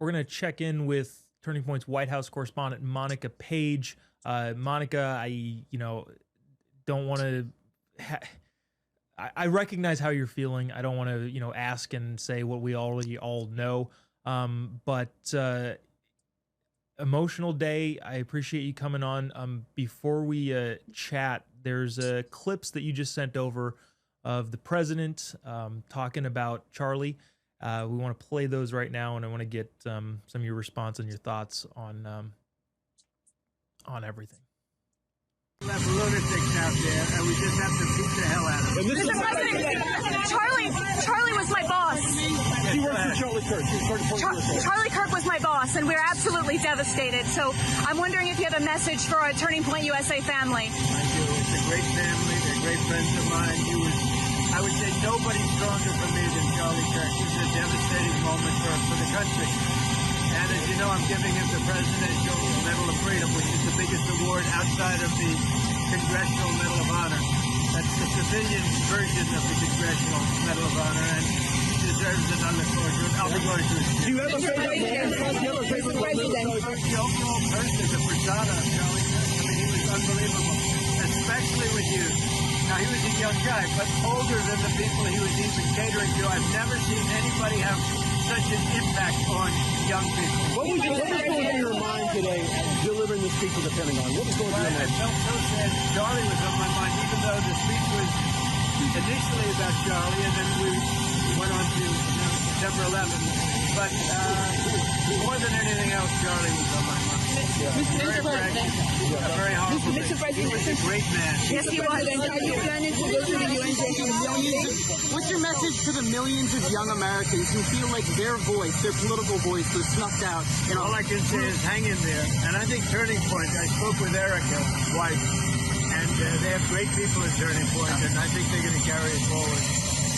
we're going to check in with Turning Point's White House correspondent Monica Paige. Monica, don't want to. I recognize how you're feeling. I don't want to, ask and say what we already all know. But emotional day. I appreciate you coming on. Before we chat, there's clips that you just sent over of the president talking about Charlie. We want to play those right now, and I want to get some of your response and your thoughts on everything. Left lunatics out there, and we just have to beat the hell out of them. Mr. President, Charlie was my boss. He works for Charlie Kirk. Charlie Kirk was my boss, and we're absolutely devastated. So I'm wondering if you have a message for our Turning Point USA family. I do. It's a great family. They're great friends of mine. I would say nobody's stronger for me than Charlie Kirk. This is a devastating moment for the country. And as you know, I'm giving him the Presidential Medal of Freedom, which is the biggest award outside of the Congressional Medal of Honor. That's the civilian version of the Congressional Medal of Honor, and he deserves it. I'll look forward to it. I'll be going to his. Do you have a favorite moment? Do you have a favorite moment? The overall person, the persona of Charlie Kirk. I mean, he was unbelievable, especially with you. Now, he was a young guy, but older than the people he was even catering to. I've never seen anybody have such an impact on young people. What was going through your mind today delivering the speech to the Pentagon? What was going through your mind? I felt so sad. Charlie was on my mind, even though the speech was initially about Charlie, and then we went on to September 11th. But more than anything else, Charlie was on my mind. Very practical, very horrible. Mr. President, he was a great man. Yes, he was. Are you planning to go to the UN What's your message to the millions of young Americans who feel like their voice, their political voice, was snuffed out? All I can say is hang in there. And I think Turning Point, I spoke with Erica's wife, and they have great people at Turning Point, and I think they're going to carry it forward.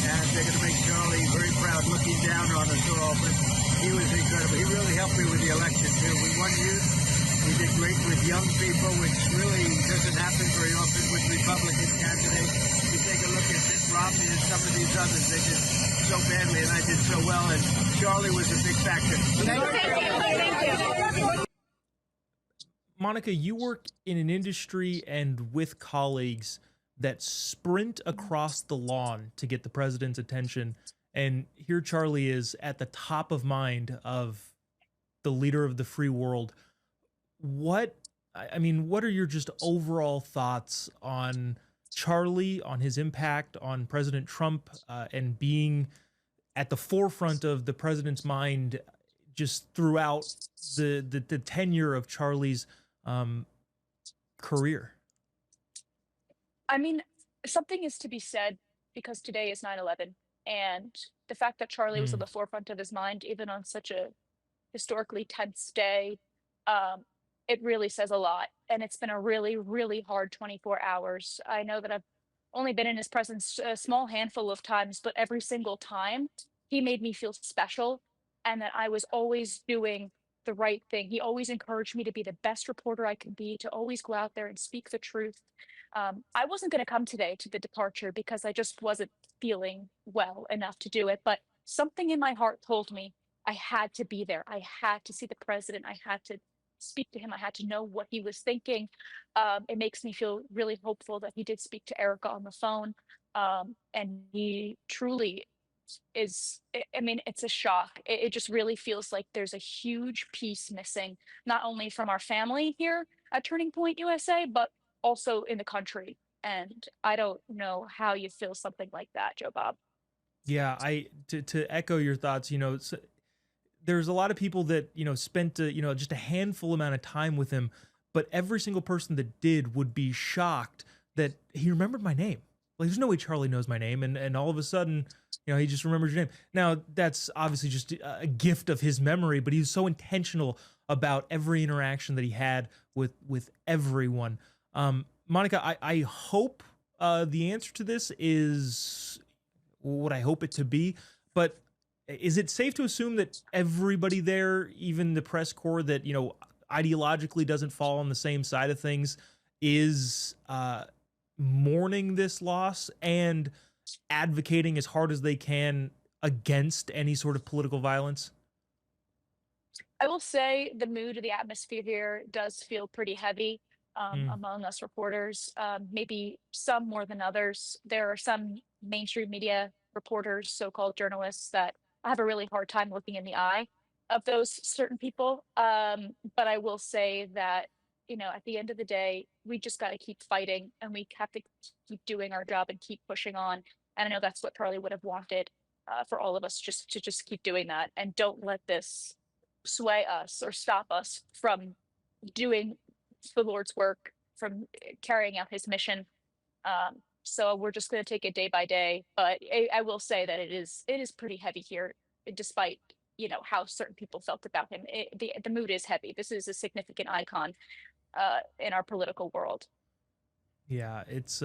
And they're going to make Charlie very proud, looking down on us all. But he was incredible. He really helped me with the election, too. We won youth. We did great with young people, which really doesn't happen very often with Republican candidates. You take a look at Mitt Romney and some of these others, they did so badly, and I did so well, and Charlie was a big factor. Thank you. Monica, you work in an industry and with colleagues that sprint across the lawn to get the president's attention, and here Charlie is at the top of mind of the leader of the free world. What are your just overall thoughts on Charlie, on his impact on President Trump, and being at the forefront of the president's mind just throughout the tenure of Charlie's career? I mean, something is to be said because today is 9/11, and the fact that Charlie was at the forefront of his mind, even on such a historically tense day, it really says a lot. And it's been a really, really hard 24 hours. I know that I've only been in his presence a small handful of times, but every single time he made me feel special and that I was always doing the right thing. He always encouraged me to be the best reporter I could be, to always go out there and speak the truth. I wasn't going to come today to the departure because I just wasn't feeling well enough to do it. But something in my heart told me I had to be there. I had to see the president. I had to speak to him. I had to know what he was thinking. It makes me feel really hopeful that he did speak to Erica on the phone. And he truly is, I mean, it's a shock. It just really feels like there's a huge piece missing, not only from our family here at Turning Point USA, but also in the country. And I don't know how you feel something like that, Jobob. Yeah, to echo your thoughts, there's a lot of people that, spent, just a handful amount of time with him, but every single person that did would be shocked that he remembered my name. Like, there's no way Charlie knows my name. And all of a sudden, he just remembers your name. Now, that's obviously just a gift of his memory, but he was so intentional about every interaction that he had with everyone. Monica, I hope the answer to this is what I hope it to be, but is it safe to assume that everybody there, even the press corps that, ideologically doesn't fall on the same side of things, is mourning this loss and advocating as hard as they can against any sort of political violence? I will say the mood of the atmosphere here does feel pretty heavy Mm, among us reporters, maybe some more than others. There are some mainstream media reporters, so called journalists, that I have a really hard time looking in the eye of those certain people. But I will say that, at the end of the day, we just got to keep fighting and we have to keep doing our job and keep pushing on. And I know that's what Charlie would have wanted for all of us, just to just keep doing that and don't let this sway us or stop us from doing the Lord's work, from carrying out his mission. So we're just going to take it day by day. But I will say that it is pretty heavy here, despite how certain people felt about him. The mood is heavy. This is a significant icon in our political world. yeah, it's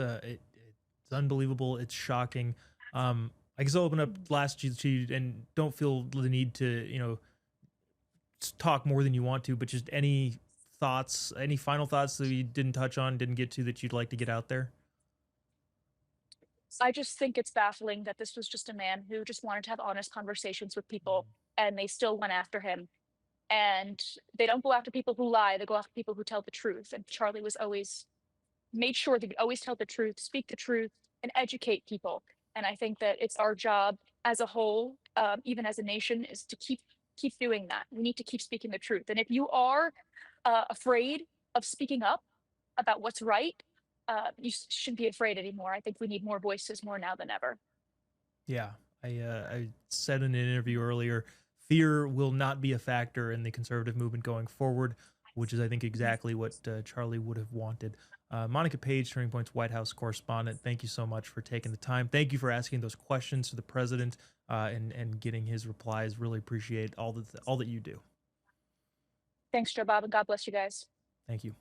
unbelievable. It's shocking. I guess I'll open up last to you, and don't feel the need to talk more than you want to, but just any thoughts, any final thoughts that you didn't touch on, didn't get to, that you'd like to get out there. I just think it's baffling that this was just a man who just wanted to have honest conversations with people, and they still went after him. And they don't go after people who lie; they go after people who tell the truth. And Charlie was always made sure that he always tell the truth, speak the truth, and educate people. And I think that it's our job as a whole, even as a nation, is to keep doing that. We need to keep speaking the truth. And if you are afraid of speaking up about what's right, you shouldn't be afraid anymore. I think we need more voices more now than ever. Yeah, I said in an interview earlier, fear will not be a factor in the conservative movement going forward, which is, I think, exactly what Charlie would have wanted. Monica Page, Turning Point's White House correspondent, thank you so much for taking the time. Thank you for asking those questions to the president and getting his replies. Really appreciate all that you do. Thanks, Jobob, and God bless you guys. Thank you.